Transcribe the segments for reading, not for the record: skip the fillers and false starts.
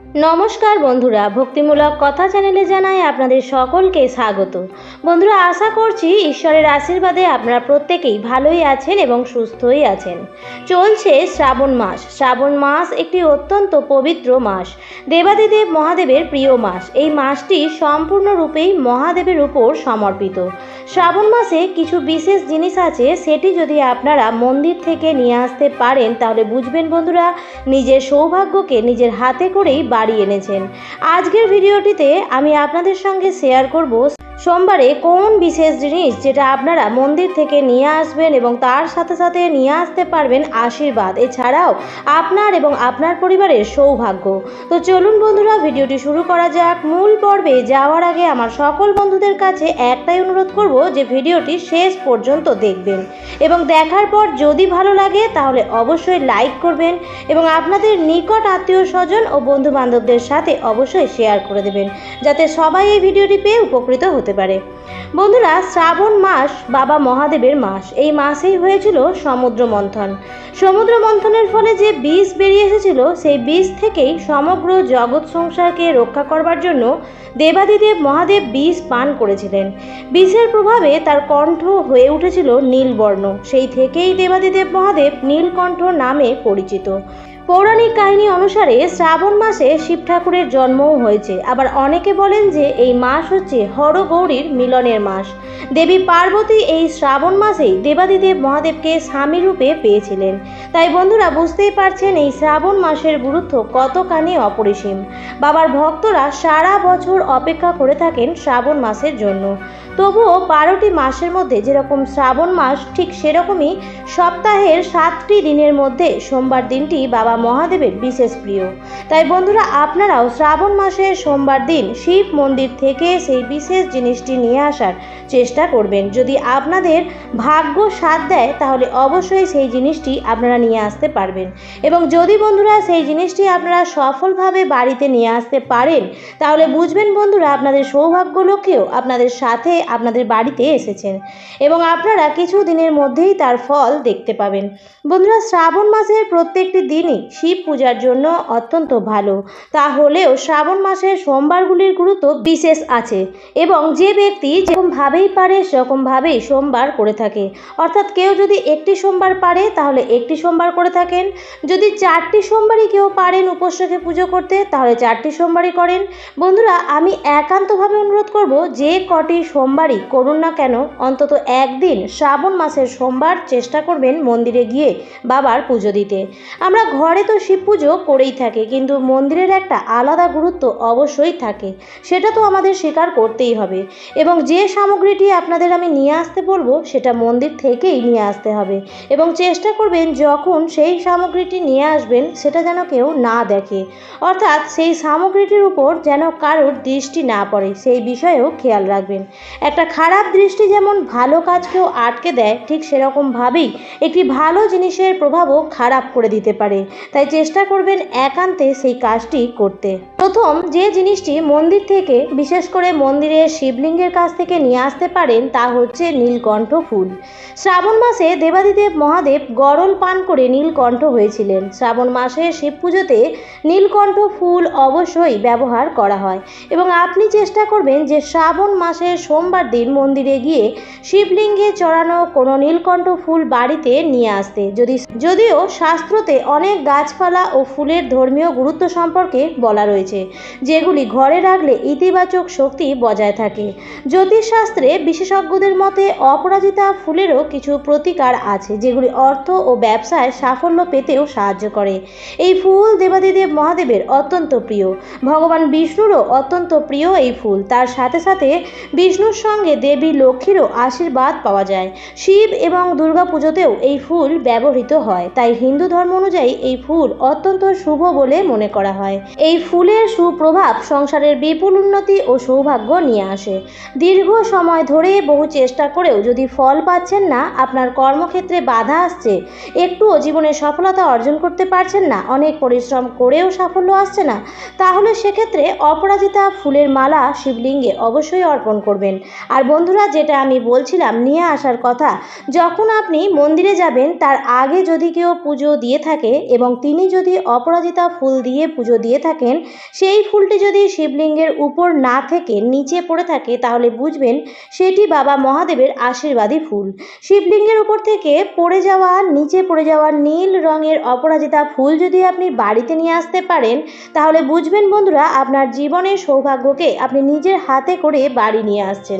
নমস্কার বন্ধুরা, ভক্তিমূলক কথা চ্যানেলে জানাই আপনাদের সকলকে স্বাগত। বন্ধুরা, আশা করছি ঈশ্বরের আশীর্বাদে আপনারা প্রত্যেকেই ভালোই আছেন এবং সুস্থই আছেন। চলছে শ্রাবণ মাস। শ্রাবণ মাস একটি অত্যন্ত পবিত্র মাস, দেবাদিদেব মহাদেবের প্রিয় মাস। এই মাসটি সম্পূর্ণরূপেই মহাদেবের উপর সমর্পিত। শ্রাবণ মাসে কিছু বিশেষ জিনিস আছে, সেটি যদি আপনারা মন্দির থেকে নিয়ে আসতে পারেন তাহলে বুঝবেন বন্ধুরা, নিজের সৌভাগ্যকে নিজের হাতে করেই বাড়ি এনেছেন। আজকের ভিডিওটিতে আমি আপনাদের সঙ্গে শেয়ার করব সোমবারে কোন বিশেষ জিনিস যেটা আপনারা মন্দির থেকে নিয়ে আসবেন এবং তার সাথে সাথে নিয়ে আসতে পারবেন আশীর্বাদ, এছাড়াও আপনার এবং আপনার পরিবারের সৌভাগ্য। তো চলুন বন্ধুরা, ভিডিওটি শুরু করা যাক। মূল পর্বে যাওয়ার আগে আমার সকল বন্ধুদের কাছে একটাই অনুরোধ করব যে ভিডিওটি শেষ পর্যন্ত দেখবেন এবং দেখার পর যদি ভালো লাগে তাহলে অবশ্যই লাইক করবেন এবং আপনাদের নিকট আত্মীয় স্বজন ও বন্ধু বান্ধবদের সাথে অবশ্যই শেয়ার করে দেবেন, যাতে সবাই এই ভিডিওটি পেয়ে উপকৃত হতে পারে। বন্ধুরা, শ্রাবণ মাস বাবা মহাদেবের মাস। এই মাসেই হয়েছিল সমুদ্র মন্থন। সমুদ্র মন্থনের ফলে যে বিষ বেরিয়ে এসেছিল, সেই বিষ থেকেই সমগ্র জগৎ সংসারকে রক্ষা করবার জন্য দেবাদিদেব মহাদেব বিষ পান করেছিলেন। বিষের প্রভাবে তার কণ্ঠ হয়ে উঠেছিল নীলবর্ণ। সেই থেকেই দেবাদিদেব মহাদেব নীলকণ্ঠ নামে পরিচিত। পৌরাণিক কাহিনী অনুসারে শ্রাবণ মাসে শিব ঠাকুরের জন্মও হয়েছে। আবার অনেকে বলেন যে এই মাস হচ্ছে হর গৌরীর মিলনের মাস। দেবী পার্বতী এই শ্রাবণ মাসেই দেবাদিদেব মহাদেবকে স্বামী রূপে পেয়েছিলেন। তাই বন্ধুরা, বুঝতেই পারছেন এই শ্রাবণ মাসের গুরুত্ব কতখানি অপরিসীম। বাবার ভক্তরা সারা বছর অপেক্ষা করে থাকেন শ্রাবণ মাসের জন্য। তবুও 12টি মাসের মধ্যে যেরকম শ্রাবণ মাস, ঠিক সেরকমই সপ্তাহের 7টি দিনের মধ্যে সোমবার দিনটি বাবা মহাদেবের বিশেষ প্রিয়। তাই বন্ধুরা, আপনারাও শ্রাবণ মাসের সোমবার দিন শিব মন্দির থেকে সেই বিশেষ জিনিসটি নিয়ে আসার চেষ্টা করবেন। যদি আপনাদের ভাগ্য সাথ দেয় তাহলে অবশ্যই সেই জিনিসটি আপনারা নিয়ে আসতে পারবেন। এবং যদি বন্ধুরা সেই জিনিসটি আপনারা সফলভাবে বাড়িতে নিয়ে আসতে পারেন তাহলে বুঝবেন বন্ধুরা, আপনাদের সৌভাগ্য লক্ষ্যেও আপনাদের সাথে আপনাদের বাড়িতে এসেছেন এবং আপনারা কিছু দিনের মধ্যেই তার ফল দেখতে পাবেন। বন্ধুরা, শ্রাবণ মাসের প্রত্যেকটি দিনই শিব পূজার জন্য অত্যন্ত ভালো। তাহলেও শ্রাবণ মাসের সোমবারগুলির গুরুত্ব বিশেষ আছে এবং যে ব্যক্তি যেরকমভাবেই পারে সেরকমভাবেই সোমবার করে থাকে। অর্থাৎ কেউ যদি একটি সোমবার পারে তাহলে একটি সোমবার করে থাকেন। যদি 4টি সোমবারই কেউ পারেন উপোস রেখে পুজো করতে তাহলে 4টি সোমবারই করেন। বন্ধুরা, আমি একান্তভাবে অনুরোধ করব, যে কটি সোমবারই করুন না কেন অন্তত একদিন শ্রাবণ মাসের সোমবার চেষ্টা করবেন মন্দিরে গিয়ে বাবার পুজো দিতে। আমরা ঘরে তো শিব পুজো করেই থাকি, কিন্তু মন্দিরের একটা আলাদা গুরুত্ব অবশ্যই থাকে, সেটা তো আমাদের স্বীকার করতেই হবে। এবং যে সামগ্রীটি আপনাদের আমি নিয়ে আসতে বলবো সেটা মন্দির থেকেই নিয়ে আসতে হবে এবং চেষ্টা করবেন যখন সেই সামগ্রীটি নিয়ে আসবেন সেটা যেন কেউ না দেখে, অর্থাৎ সেই সামগ্রীটির উপর যেন কারোর দৃষ্টি না পড়ে, সেই বিষয়েও খেয়াল রাখবেন। একটা খারাপ দৃষ্টি যেমন ভালো কাজকেও আটকে দেয়, ঠিক সেরকমভাবেই একটি ভালো জিনিসের প্রভাবও খারাপ করে দিতে পারে। তাই চেষ্টা করবেন একান্তে সেই কাজটি করতে। প্রথম যে জিনিসটি মন্দির থেকে, বিশেষ করে মন্দিরের শিবলিঙ্গের কাছ থেকে নিয়ে আসতে পারেন তা হচ্ছে নীলকণ্ঠ ফুল। শ্রাবণ মাসে দেবাদিদেব মহাদেব গরল পান করে নীলকণ্ঠ হয়েছিলেন। শ্রাবণ মাসে শিব পুজোতে নীলকণ্ঠ ফুল অবশ্যই ব্যবহার করা হয় এবং আপনি চেষ্টা করবেন যে শ্রাবণ মাসের সোমবার দিন মন্দিরে গিয়ে শিবলিঙ্গে চড়ানো কোনো নীলকণ্ঠ ফুল বাড়িতে নিয়ে আসতে। যদিও শাস্ত্রতে অনেক গাছপালা ও ফুলের ধর্মীয় গুরুত্ব সম্পর্কে বলা রয়েছে, যেগুলি ঘরে রাখলে ইতিবাচক শক্তি বজায় থাকে। জ্যোতিষশাস্ত্রে বিশেষজ্ঞদের মতে অপরাজিতা ফুলেরও কিছু প্রতিকার আছে, যেগুলি অর্থ ও ব্যবসায় সাফল্য পেতেও সাহায্য করে। এই ফুল দেবাদিদেব মহাদেবের অত্যন্ত প্রিয়। ভগবান বিষ্ণুরও অত্যন্ত প্রিয় এই ফুল। তার সাথে সাথে বিষ্ণুর সঙ্গে দেবী লক্ষ্মীরও আশীর্বাদ পাওয়া যায়। শিব এবং দুর্গা পুজোতেও এই ফুল ব্যবহৃত হয়। তাই হিন্দু ধর্ম অনুযায়ী এই ফুল অত্যন্ত শুভ বলে মনে করা হয়। এই ফুলের সুপ্রভাব সংসারের বিপুল উন্নতি ও সৌভাগ্য নিয়ে আসে। দীর্ঘ সময় ধরে বহু চেষ্টা করেও যদি ফল পাচ্ছেন না, আপনার কর্মক্ষেত্রে বাধা আসছে, একটুও জীবনে সফলতা অর্জন করতে পারছেন না, অনেক পরিশ্রম করেও সাফল্য আসছে না, তাহলে সেক্ষেত্রে অপরাজিতা ফুলের মালা শিবলিঙ্গে অবশ্যই অর্পণ করবেন। আর বন্ধুরা, যেটা আমি বলছিলাম নিয়ে আসার কথা, যখন আপনি মন্দিরে যাবেন তার আগে যদি কেউ পুজো দিয়ে থাকে এবং তিনি যদি অপরাজিতা ফুল দিয়ে পুজো দিয়ে থাকেন, সেই ফুলটি যদি শিবলিঙ্গের উপর না থেকে নিচে পড়ে থাকে তাহলে বুঝবেন সেটি বাবা মহাদেবের আশীর্বাদী ফুল। শিবলিঙ্গের উপর থেকে নিচে পড়ে যাওয়া নীল রঙের অপরাজিতা ফুল যদি আপনি বাড়িতে নিয়ে আসতে পারেন তাহলে বুঝবেন বন্ধুরা আপনার জীবনের সৌভাগ্যকে আপনি নিজের হাতে করে বাড়ি নিয়ে আসছেন।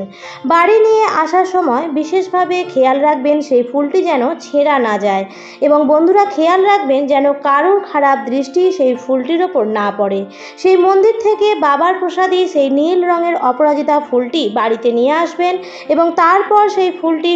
বাড়ি নিয়ে আসার সময় বিশেষভাবে খেয়াল রাখবেন সেই ফুলটি যেন ছেঁড়া না যায় এবং বন্ধুরা খেয়াল রাখবেন যেন কারোর খারাপ দৃষ্টি সেই ফুলটির ওপর না পড়ে। সেই মন্দির থেকে বাবার প্রসাদী সেই নীল রঙের অপরাজিতা ফুলটি বাড়িতে নিয়ে আসবেন এবং তারপর সেই ফুলটি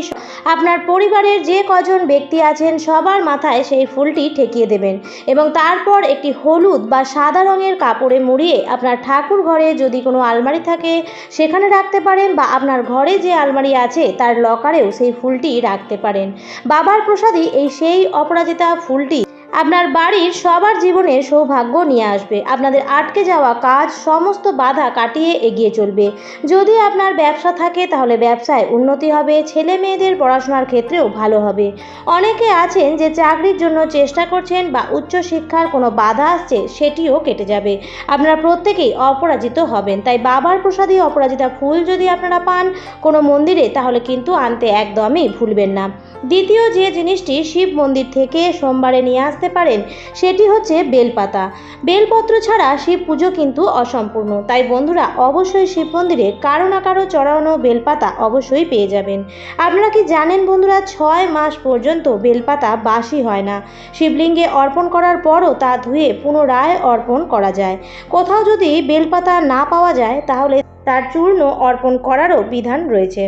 আপনার পরিবারের যে কজন ব্যক্তি আছেন সবার মাথায় সেই ফুলটি ঠেকিয়ে দেবেন এবং তারপর একটি হলুদ বা সাদা রঙের কাপড়ে মুড়িয়ে আপনার ঠাকুর ঘরে যদি কোনো আলমারি থাকে সেখানে রাখতে পারেন বা আপনার ঘরে যে আলমারি আছে তার লকারেও সেই ফুলটি রাখতে পারেন। বাবার প্রসাদী সেই অপরাজিতা ফুলটি আপনার বাড়ির সবার জীবনে সৌভাগ্য নিয়ে আসবে। আপনাদের আটকে যাওয়া কাজ সমস্ত বাধা কাটিয়ে এগিয়ে চলবে। যদি আপনার ব্যবসা থাকে তাহলে ব্যবসায় উন্নতি হবে, ছেলে মেয়েদের পড়াশোনার ক্ষেত্রেও ভালো হবে। অনেকে আছেন যে চাকরির জন্য চেষ্টা করছেন বা উচ্চশিক্ষার কোনো বাধা আসছে সেটিও কেটে যাবে। আপনারা প্রত্যেকেই অপরাজিত হবেন। তাই বাবার প্রসাদী অপরাজিতা ফুল যদি আপনারা পান কোনো মন্দিরে তাহলে কিন্তু আনতে একদমই ভুলবেন না। দ্বিতীয় যে জিনিসটি শিব মন্দির থেকে সোমবারে নিয়ে আসতে পারেন সেটি হচ্ছে বেলপাতা। বেলপত্র ছাড়া শিব পুজো কিন্তু অসম্পূর্ণ। তাই বন্ধুরা অবশ্যই শিব মন্দিরে কারো না কারো চড়ানো বেলপাতা অবশ্যই পেয়ে যাবেন। আপনারা কি জানেন বন্ধুরা 6 মাস পর্যন্ত বেলপাতা বাসি হয় না। শিবলিঙ্গে অর্পণ করার পরও তা ধুয়ে পুনরায় অর্পণ করা যায়। কোথাও যদি বেলপাতা না পাওয়া যায় তাহলে তার চূর্ণ অর্পণ করারও বিধান রয়েছে।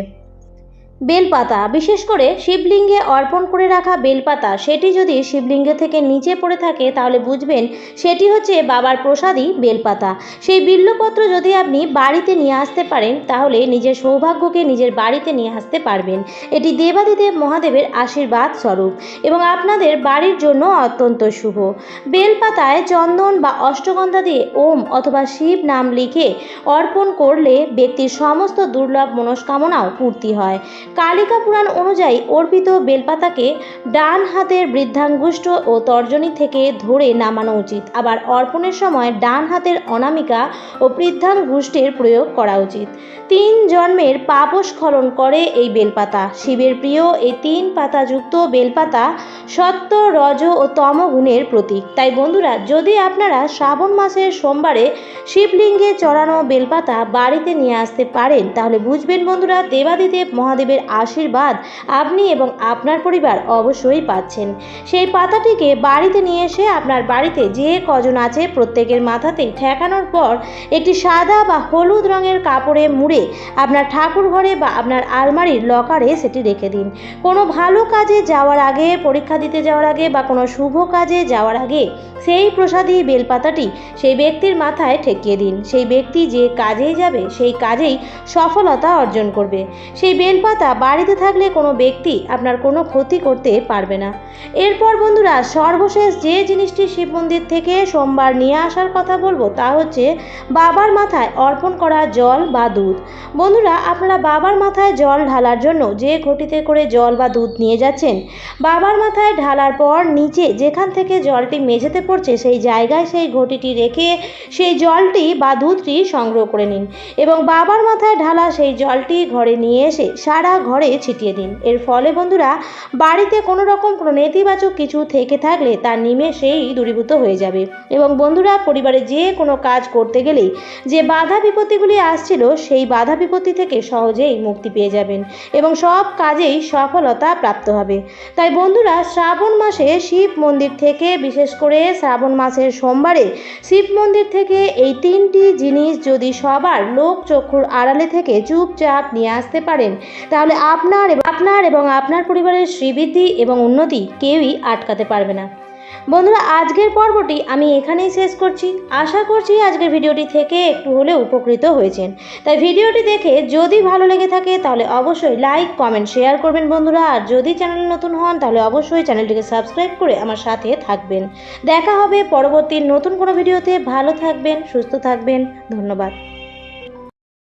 বেলপাতা বিশেষ করে শিবলিঙ্গে অর্পণ করে রাখা বেলপাতা সেটি যদি শিবলিঙ্গ থেকে নিচে পড়ে থাকে তাহলে বুঝবেন সেটি হচ্ছে বাবার প্রসাদী বেলপাতা। সেই বিল্লপত্র যদি আপনি বাড়িতে নিয়ে আসতে পারেন তাহলে নিজের সৌভাগ্যকে নিজের বাড়িতে নিয়ে আসতে পারবেন। এটি দেবাদিদেব মহাদেবের আশীর্বাদ স্বরূপ এবং আপনাদের বাড়ির জন্য অত্যন্ত শুভ। বেলপাতায় চন্দন বা অষ্টগন্ধা দিয়ে ওম অথবা শিব নাম লিখে অর্পণ করলে ব্যক্তির সমস্ত দুর্লভ মনস্কামনাও পূর্তি হয়। কালিকা পুরাণ অনুযায়ী অর্পিত বেলপাতাকে ডান হাতের বৃদ্ধাঙ্গুষ্ঠ ও তর্জনী থেকে ধরে নামানো উচিত। আবার অর্পণের সময় ডান হাতের অনামিকা ও বৃদ্ধাঙ্গুষ্ঠের প্রয়োগ করা উচিত। 3 জন্মের পাপস্খলন করে এই বেলপাতা। শিবের প্রিয় এই 3 পাতাযুক্ত বেলপাতা সত্য, রজ ও তম গুণের প্রতীক। তাই বন্ধুরা যদি আপনারা শ্রাবণ মাসের সোমবারে শিবলিঙ্গে চড়ানো বেলপাতা বাড়িতে নিয়ে আসতে পারেন তাহলে বুঝবেন বন্ধুরা দেবাদিদেব মহাদেবের আশীর্বাদ আপনি এবং আপনার পরিবার অবশ্যই পাচ্ছেন। সেই পাতাটিকে বাড়িতে নিয়ে এসে আপনার বাড়িতে যে কজন আছে প্রত্যেকের মাথাতেই ঠেকানোর পর একটি সাদা বা হলুদ রঙের কাপড়ে মুড়ে আপনার ঠাকুর ঘরে বা আপনার আলমারির লকারে সেটি রেখে দিন। কোনো ভালো কাজে যাওয়ার আগে, পরীক্ষা দিতে যাওয়ার আগে বা কোনো শুভ কাজে যাওয়ার আগে সেই প্রসাদী বেলপাতাটি সেই ব্যক্তির মাথায় ঠেকিয়ে দিন। সেই ব্যক্তি যে কাজেই যাবে সেই কাজেই সফলতা অর্জন করবে। সেই বেলপাতা বাড়িতে থাকলে কোনো ব্যক্তি আপনার কোনো ক্ষতি করতে পারবে না। এরপর বন্ধুরা সর্বশেষ যে জিনিসটি শিব মন্দির থেকে সোমবার নিয়ে আসার কথা বলবো তা হচ্ছে বাবার মাথায় অর্পণ করা জল বা দুধ। বন্ধুরা আপনারা বাবার মাথায় জল ঢালার জন্য যে ঘটিতে করে জল বা দুধ নিয়ে যাচ্ছেন বাবার মাথায় ঢালার পর নিচে যেখান থেকে জলটি মেঝেতে পড়ছে সেই জায়গায় সেই ঘটিটি রেখে সেই জলটি বা দুধটি সংগ্রহ করে নিন এবং বাবার মাথায় ঢালা সেই জলটি ঘরে নিয়ে এসে সারা ঘরে ছিটিয়ে দিন। এর ফলে বন্ধুরা বাড়িতে কোনো রকম কোনো নেতিবাচক কিছু থেকে থাকলে তা নিমেষেই দূরীভূত হয়ে যাবে এবং বন্ধুরা পরিবারে যে কোনো কাজ করতে গেলেই যে বাধা বিপত্তিগুলি আসছিল সেই বাধা বিপত্তি থেকে সহজেই মুক্তি পেয়ে যাবেন এবং সব কাজেই সফলতা প্রাপ্ত হবে। তাই বন্ধুরা শ্রাবণ মাসে শিব মন্দির থেকে, বিশেষ করে শ্রাবণ মাসের সোমবারে শিব মন্দির থেকে এই 3টি জিনিস যদি সবার লোক চক্ষুর আড়ালে থেকে চুপচাপ নিয়ে আসতে পারেন তাহলে আপনার এবং আপনার পরিবারের শ্রীবৃদ্ধি এবং উন্নতি কেউই আটকাতে পারবে না। বন্ধুরা আজকের পর্বটি আমি এখানেই শেষ করছি। আশা করছি আজকের ভিডিওটি থেকে একটু হলেও উপকৃত হয়েছেন। তাই ভিডিওটি দেখে যদি ভালো লেগে থাকে তাহলে অবশ্যই লাইক, কমেন্ট, শেয়ার করবেন বন্ধুরা। আর যদি চ্যানেলে নতুন হন তাহলে অবশ্যই চ্যানেলটিকে সাবস্ক্রাইব করে আমার সাথে থাকবেন। দেখা হবে পরবর্তী নতুন কোনো ভিডিওতে। ভালো থাকবেন, সুস্থ থাকবেন। ধন্যবাদ।